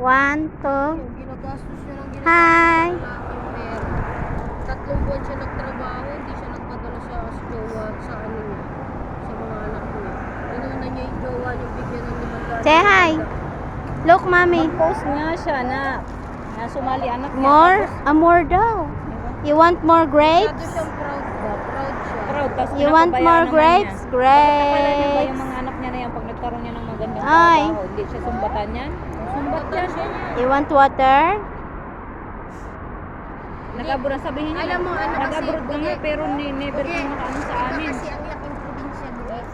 1, 2. Ginagastos niya ng ginagastos Hi. sa lalaking pera. 3 buwan siya nagtrabaho, hindi siya nagpadala sa jowa, sa ano niya, sa mga anak niya. Inuna niya yung jowa niya, bigyan ng 500. Say hi. Look, mommy. Mag-post nga siya na sumali anak niya. More? Tapos, More daw. You want more Masyado grapes? siyang proud ba? Proud siya. proud. Tapos You want pinapabayaan more naman grapes? niya. Akala niya ba yung Grapes. mga anak niya na yan pag nagkaroon niya ng magandang Ay. trabaho, hindi siya sumbatan yan? Sumbat yan. You want water? Nag-abroad, sabihin niya. Alam mo, ano kasi, nag-abroad ka nga, pero never ka nakaano sa amin. Kasi ang laking probinsya doon.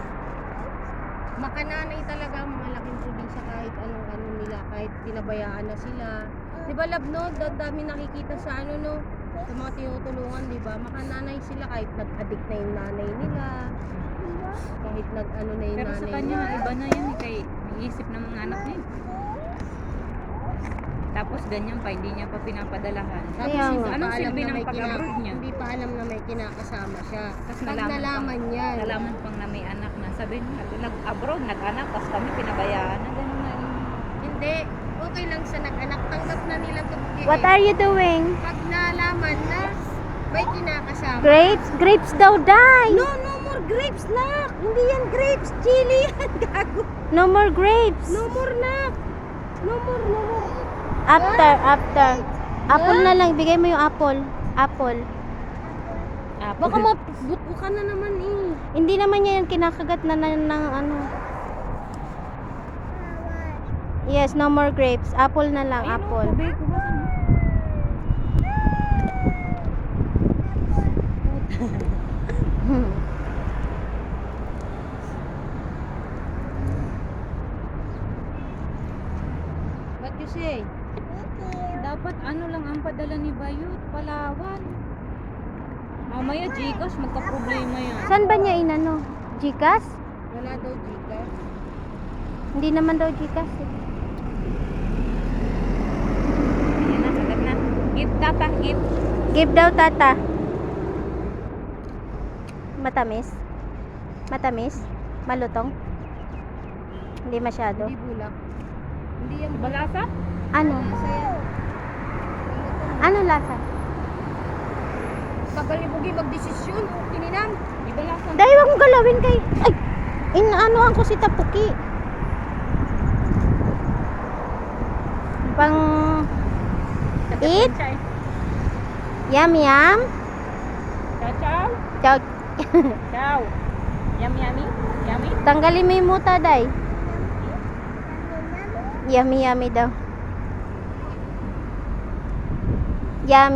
Makananay talaga ang mga laking probinsya kahit anong nila, kahit pinabayaan na sila. Di ba love no? Dami nakikita sa ano no? Sa mga tinutulungan, di ba? Makananay sila kahit nag-addict na yung nanay nila. Kahit nag-ano na yung Pero nanay sa kanya, nila. iba na yan. Kay iisip ng mga anak niya. Tapos ganyan pa, hindi niya pa pinapadalahan. Tapos Kaya hindi nga. pa Anong alam silbi na ng may pag-abroad niya? Hindi pa alam na may kinakasama siya. Tapos Pag nalaman niya. Nalaman pang na may anak na. Sabi niya, nag-abroad, nag-anak, tapos kami pinabayaan. Na gano'n na yun. Hindi. Okay lang sa nag-anak. Tanggap na nila to. What are you doing? Pag nalaman na may kinakasama. Grapes? Grapes daw, die. No more grapes, nak. Hindi yan grapes. Chili yan, gago. No more grapes. No more, nak. No more. After. Apple na lang. Bigay mo yung apple. Apple. Baka mabuto ka na naman eh. Hindi naman niya yung kinakagat na ng ano. Yes, no more grapes. Apple na lang, apple. Tubig ko ba? What you say? Dapat ano lang ang padala ni Bayot, Palawan. Mamaya Gcash, magka-problema yan. Saan ba niya inano? Gcash? Wala daw Gcash. Hindi naman daw Gcash. Eh. Ayan na, sagat na. Give, tata, give. Give daw, tata. Matamis? Matamis? Malutong? Hindi masyado. Hindi bulak. Hindi yan bulak. Balasa? Ano? Lasa yan. Ano lasa? Tagal ni Bugi magdesisyon. Tininang. Di balasa? Dahil wag mong galawin kay... Ay! Inaanoan ko si Tapuki. Pang... Eat? Yum, yum. Ciao, ciao. Chow. Ciao. Yummy, yummy. Yummy. Tanggalin mo yung muta, day. Yummy, yummy daw. Yummy.